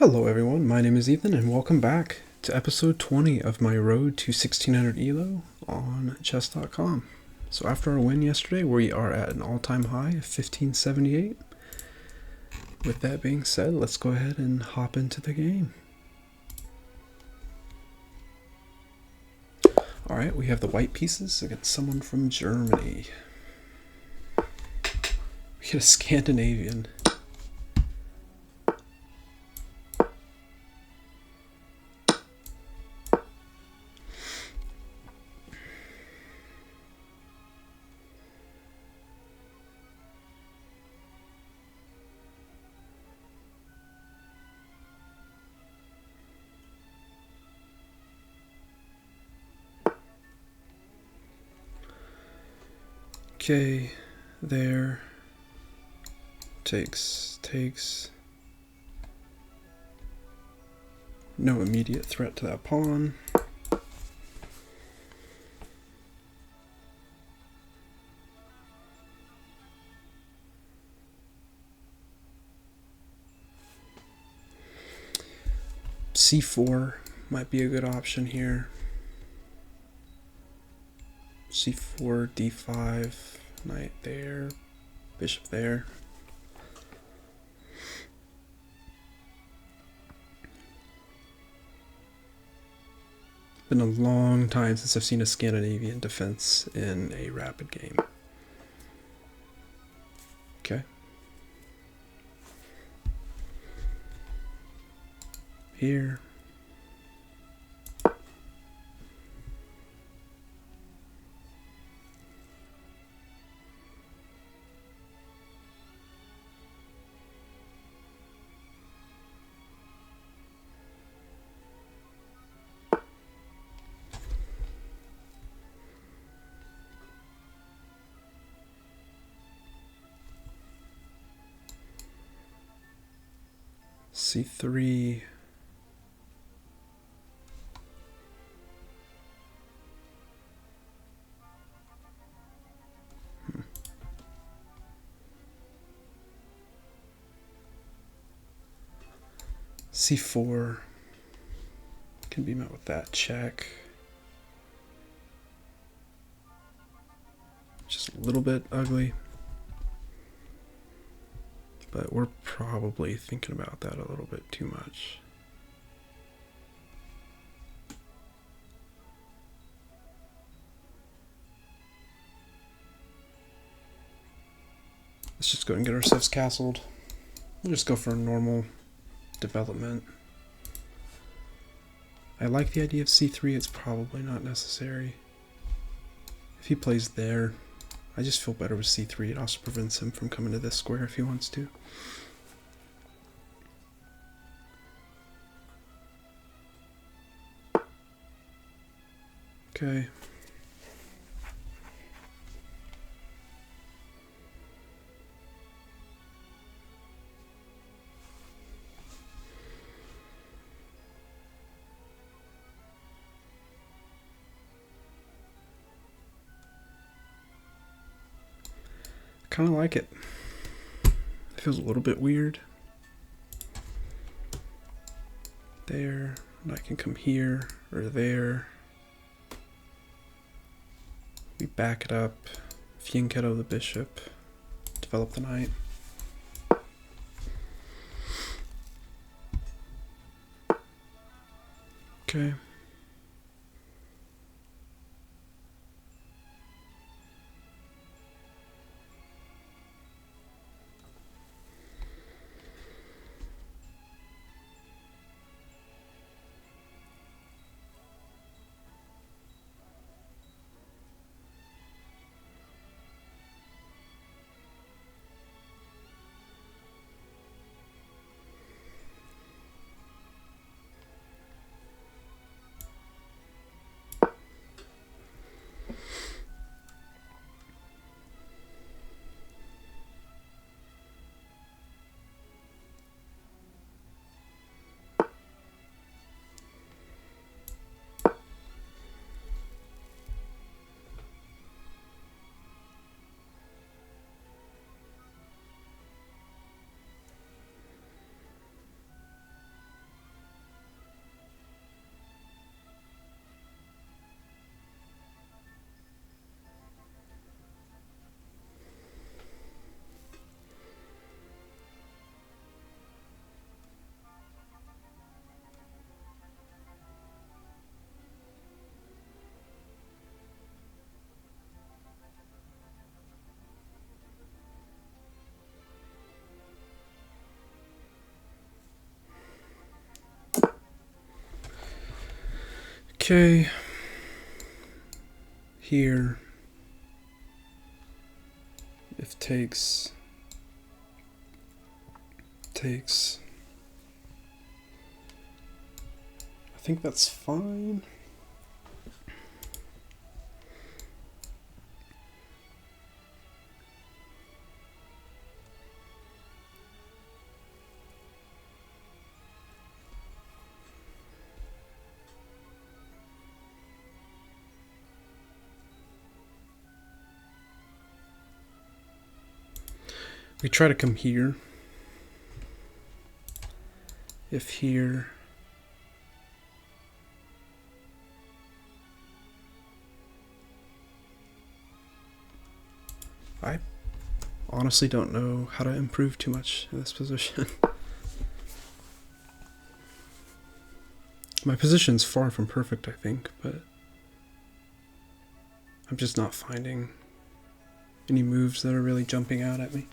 Hello everyone, my name is Ethan and welcome back to episode 20 of my road to 1600 ELO on chess.com. So after our win yesterday, we are at an all-time high of 1578. With that being said, let's go ahead and hop into the game. Alright, we have the white pieces against someone from Germany. We get a Scandinavian. Okay, there, takes, no immediate threat to that pawn. C4 might be a good option here. C4, D5, knight there, bishop there. Been a long time since I've seen a Scandinavian defense in a rapid game. Okay. Here. C3. C4 can be met with that check. Just a little bit ugly. But we're probably thinking about that a little bit too much. Let's just go and get ourselves castled. We'll just go for a normal development. I like the idea of C3, it's probably not necessary. If he plays there, I just feel better with C3. It also prevents him from coming to this square if he wants to. Okay. Kind of like it. It feels a little bit weird. There, and I can come here or there. We back it up, fianchetto the bishop, develop the knight. Okay. Okay. Here. If takes. Takes. I think that's fine. We try to come here. If here. I honestly don't know how to improve too much in this position. My position's far from perfect, I think, but I'm just not finding any moves that are really jumping out at me.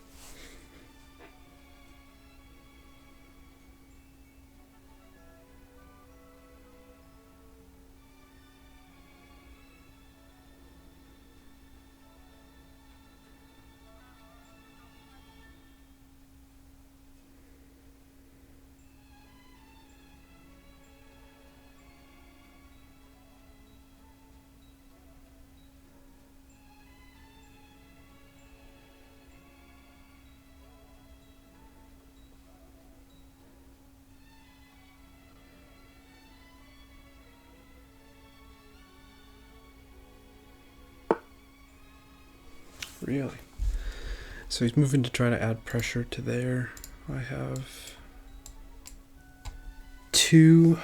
Really? So he's moving to try to add pressure to there. I have 2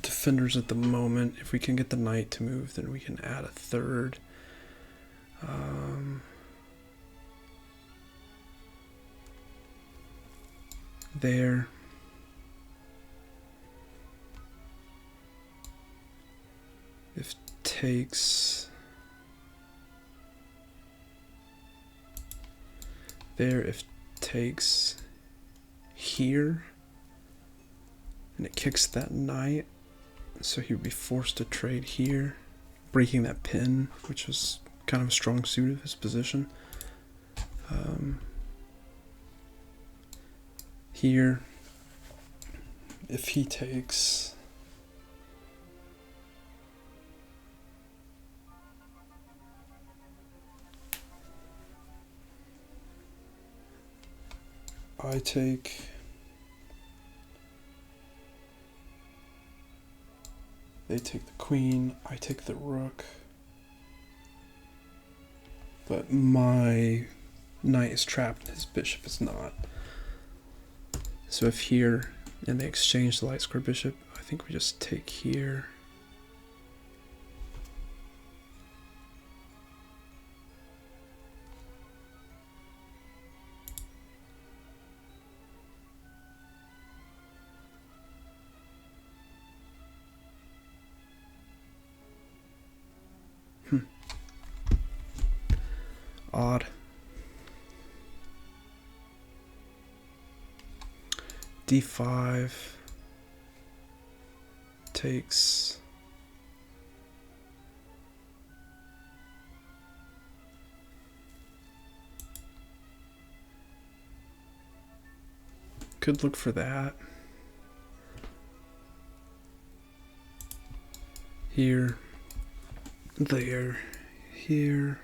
defenders at the moment. If we can get the knight to move, then we can add a 3rd. There. If takes. There, if takes here. And it kicks that knight. So he would be forced to trade here. Breaking that pin, which was kind of a strong suit of his position. Here, if he takes, I take, they take the queen, I take the rook, but my knight is trapped and his bishop is not. So if here, and they exchange the light square bishop, I think we just take here. Odd. D5 takes could look for that here, there, here.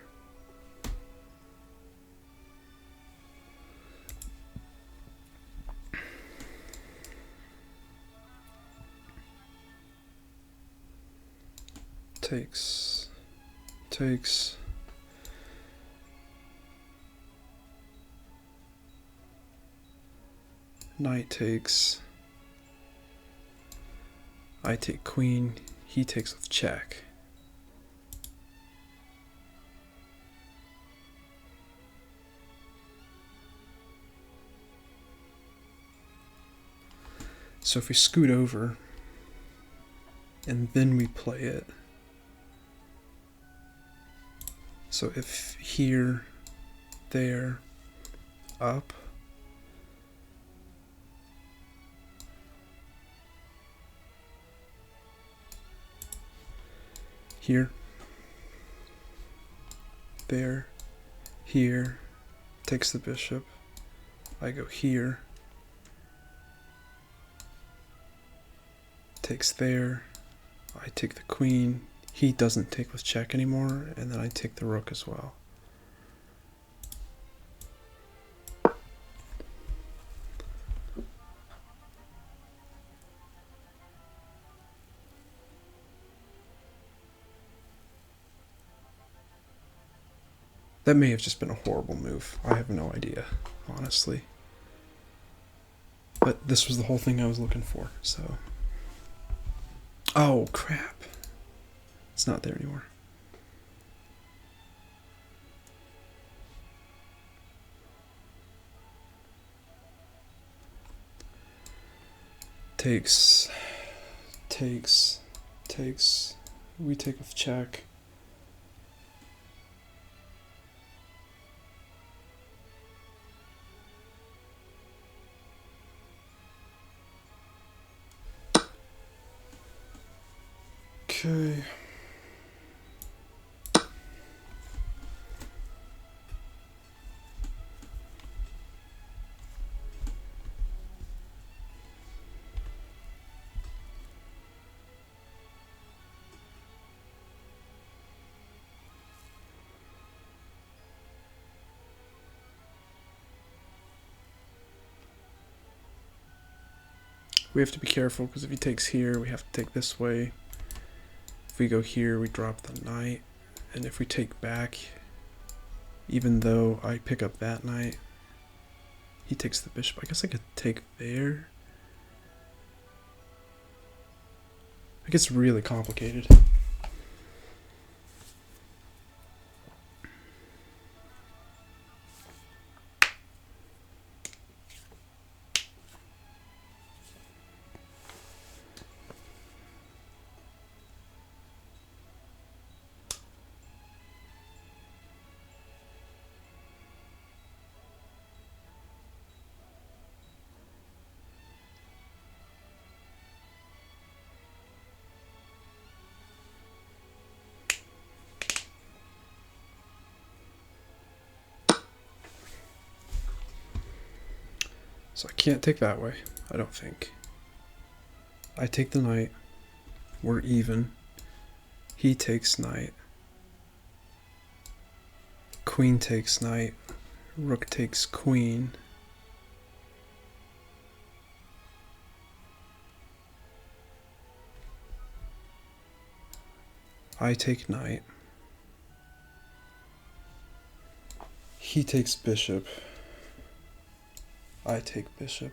Takes, knight takes, I take queen, he takes with check. So if we scoot over and then we play it, so if here, there, up, here, there, here, takes the bishop. I go here, takes there, I take the queen, he doesn't take with check anymore, and then I take the rook as well. That may have just been a horrible move. I have no idea, honestly. But this was the whole thing I was looking for, so... Oh, crap. It's not there anymore. Takes. We take a check. Okay. We have to be careful because if he takes here, we have to take this way. If we go here, we drop the knight. And if we take back, even though I pick up that knight, he takes the bishop. I guess I could take there. It gets really complicated. So I can't take that way, I don't think. I take the knight. We're even. He takes knight. Queen takes knight. Rook takes queen. I take knight. He takes bishop. I take bishop.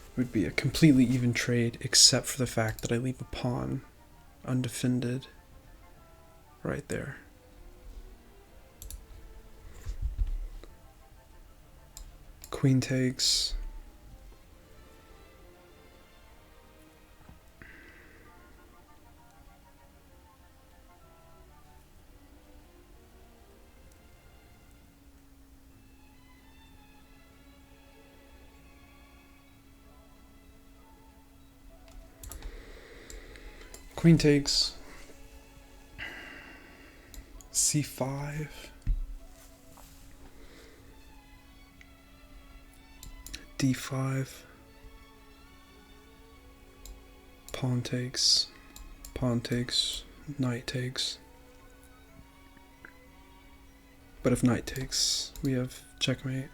It would be a completely even trade except for the fact that I leave a pawn undefended right there. Queen takes. Queen takes. C5. D5. Pawn takes. Pawn takes. Knight takes. But if knight takes, we have checkmate.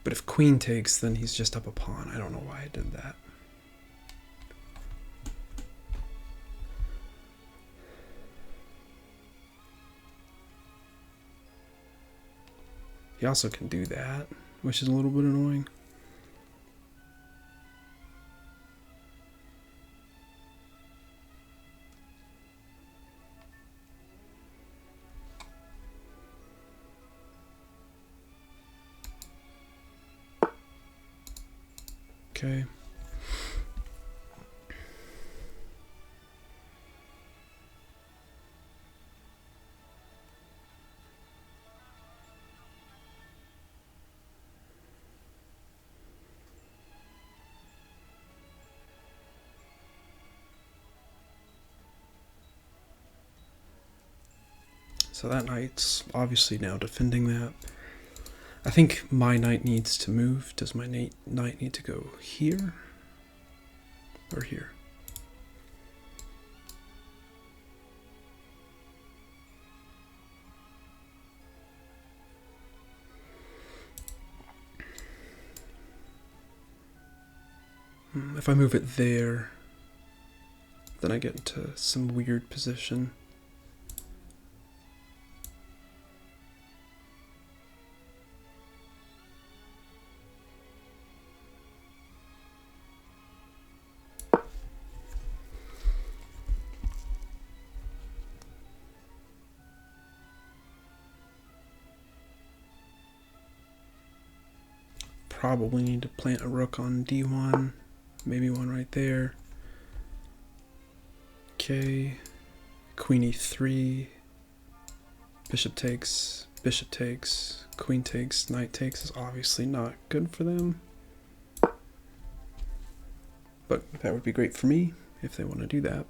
But if queen takes, then he's just up a pawn. I don't know why I did that. He also can do that, which is a little bit annoying. Okay. So that knight's obviously now defending that. I think my knight needs to move. Does my knight need to go here? Or here? If I move it there, then I get into some weird position. Probably need to plant a rook on d1, maybe one right there. Okay, queen e3, bishop takes, queen takes, knight takes is obviously not good for them. But that would be great for me if they want to do that.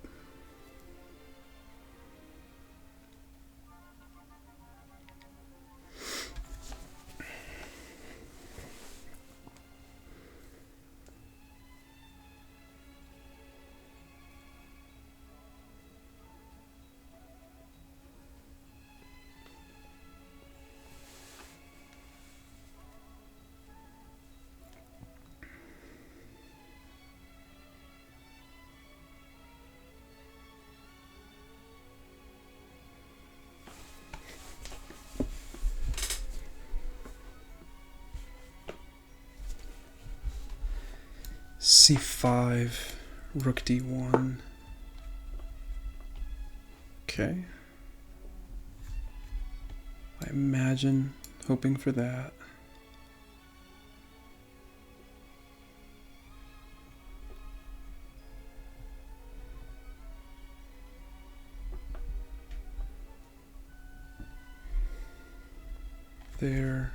c5, rook d1. Okay. I imagine hoping for that. There.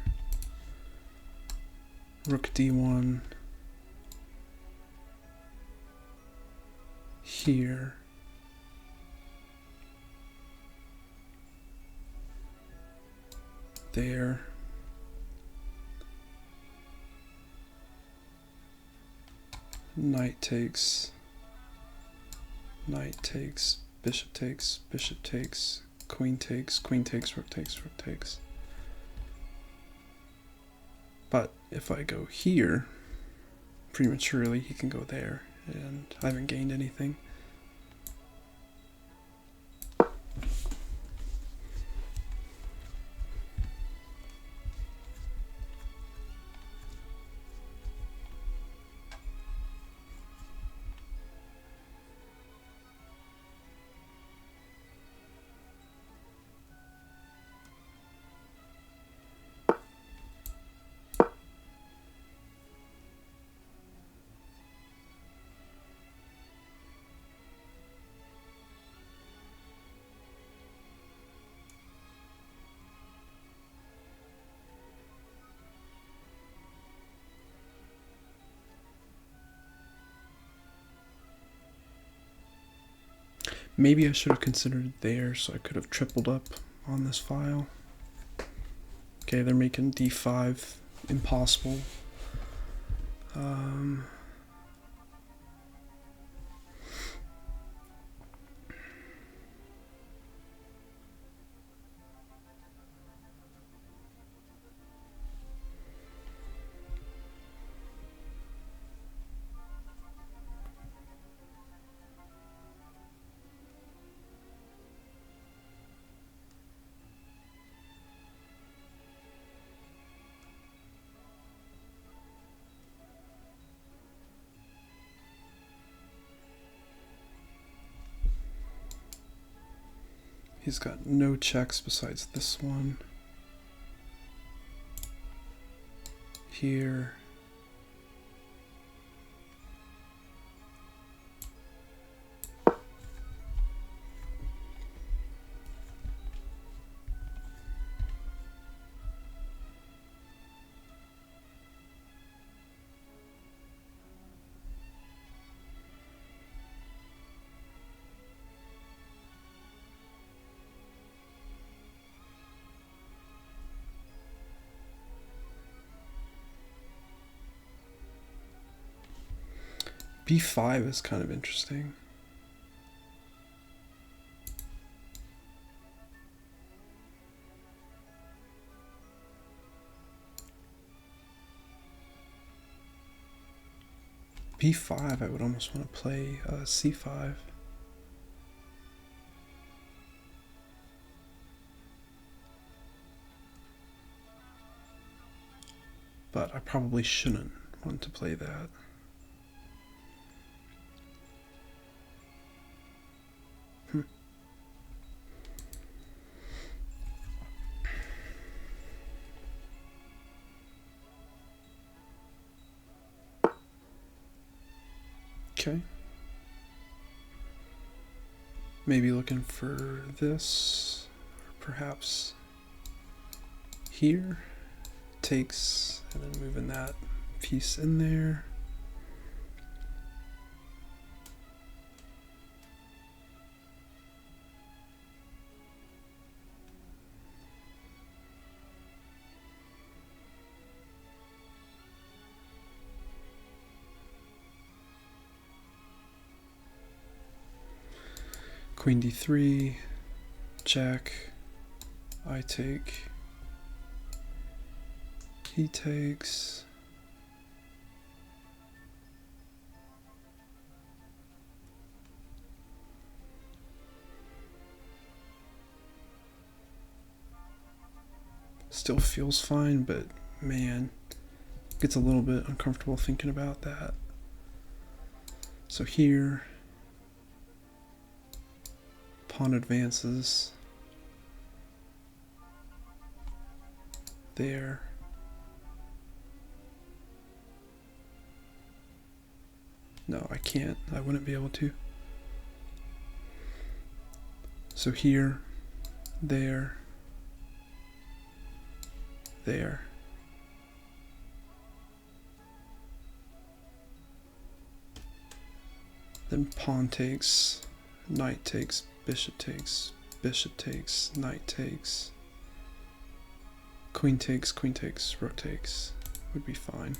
Rook d1. Here. There. Knight takes, bishop takes, queen takes, rook takes. But if I go here, prematurely, he can go there, and I haven't gained anything. Maybe I should have considered there, so I could have tripled up on this file. Okay, they're making d5 impossible. He's got no checks besides this one. Here. b5 is kind of interesting. b5, I would almost want to play c5. But I probably shouldn't want to play that. Okay. Maybe looking for this, or perhaps here. Takes, and then moving that piece in there. Queen d3, check, I take, he takes, still feels fine, but man, gets a little bit uncomfortable thinking about that. So here, pawn advances, there, no, I can't, I wouldn't be able to. So here, there, there. Then pawn takes, knight takes, bishop takes, knight takes, queen takes, rook takes, would be fine.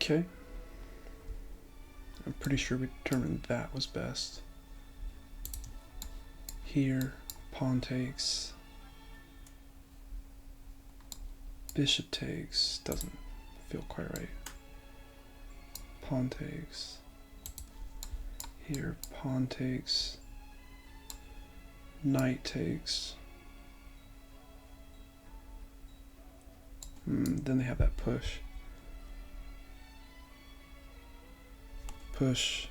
Okay. I'm pretty sure we determined that was best. Here, pawn takes, bishop takes, doesn't feel quite right. Pawn takes, here, pawn takes, knight takes. Then they have that push. Push,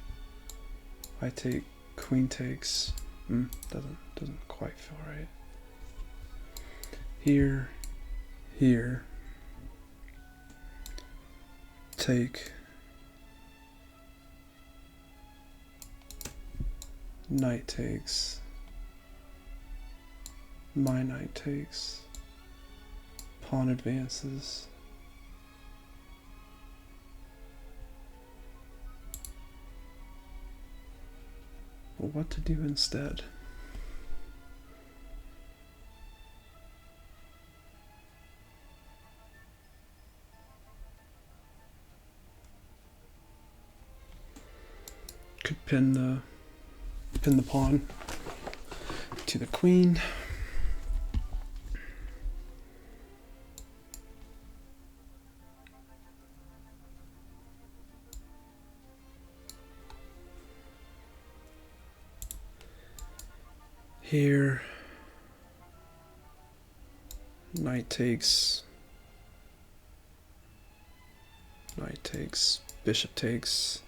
I take, queen takes, doesn't quite feel right. Here, take, knight takes, my knight takes, pawn advances. What to do instead? Could pin the pawn to the queen. Here, knight takes, bishop takes,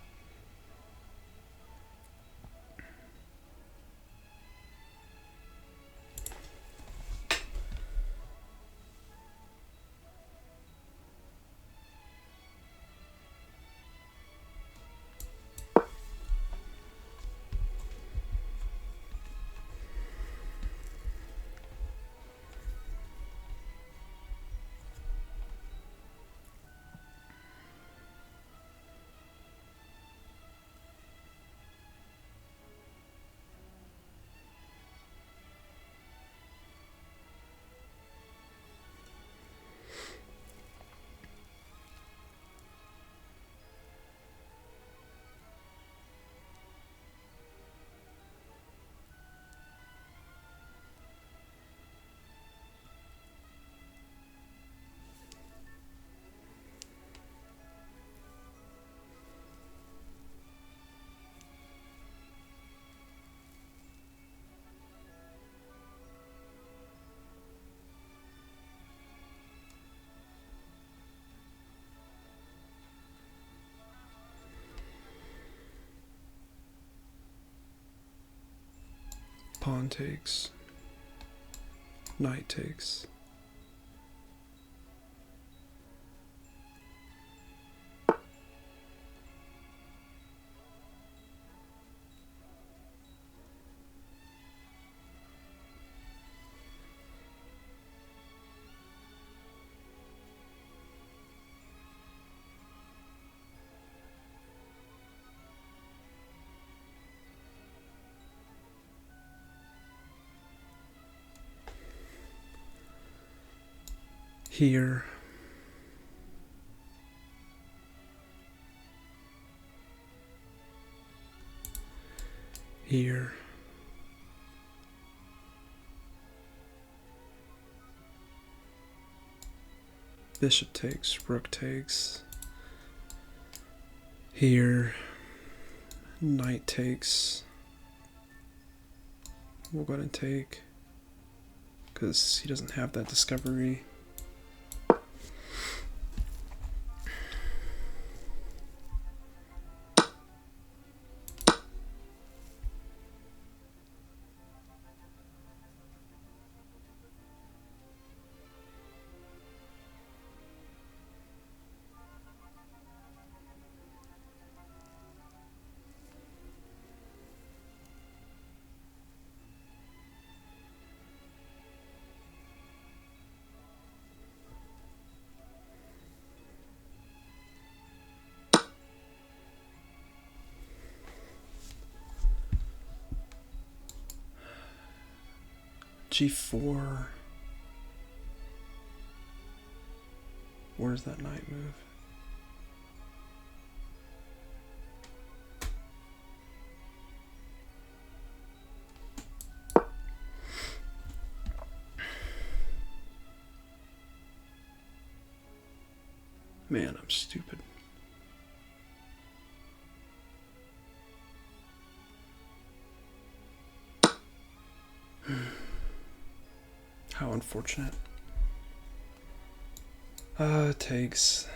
Pawn takes. Knight takes. Here. Here. Bishop takes, rook takes. Here. Knight takes. We'll go ahead and take, because he doesn't have that discovery. G4. Where's that knight move? Man, I'm stupid. How unfortunate. Takes.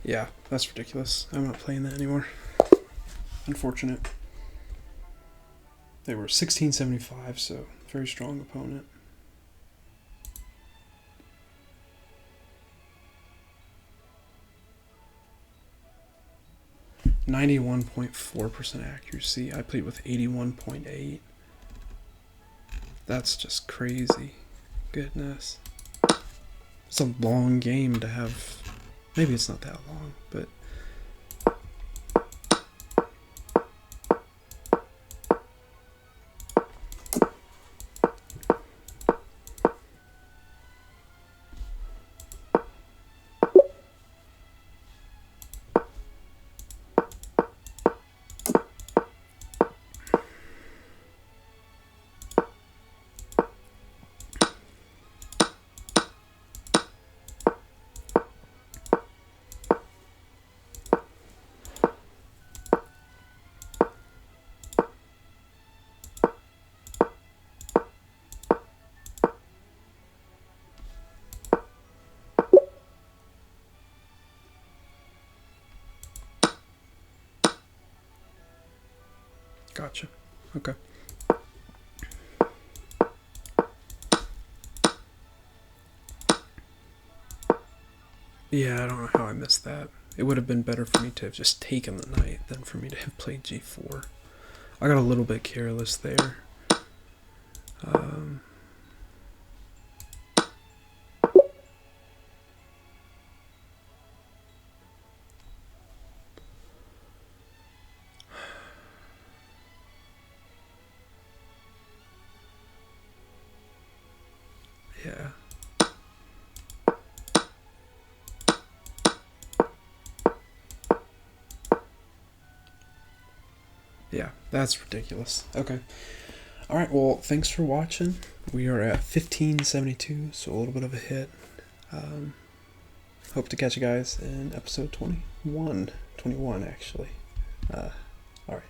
Yeah, that's ridiculous. I'm not playing that anymore. Unfortunate. They were 1675, so very strong opponent. .4% accuracy. I played with 81.8. That's just crazy. Goodness. It's a long game to have. Maybe it's not that long, but Gotcha. Okay. Yeah, I don't know how I missed that. It would have been better for me to have just taken the knight than for me to have played g4. I got a little bit careless there. Yeah. Yeah, that's ridiculous. Okay. Alright, well, thanks for watching. We are at 1572, so a little bit of a hit. Hope to catch you guys in episode 21. 21, actually. Alright.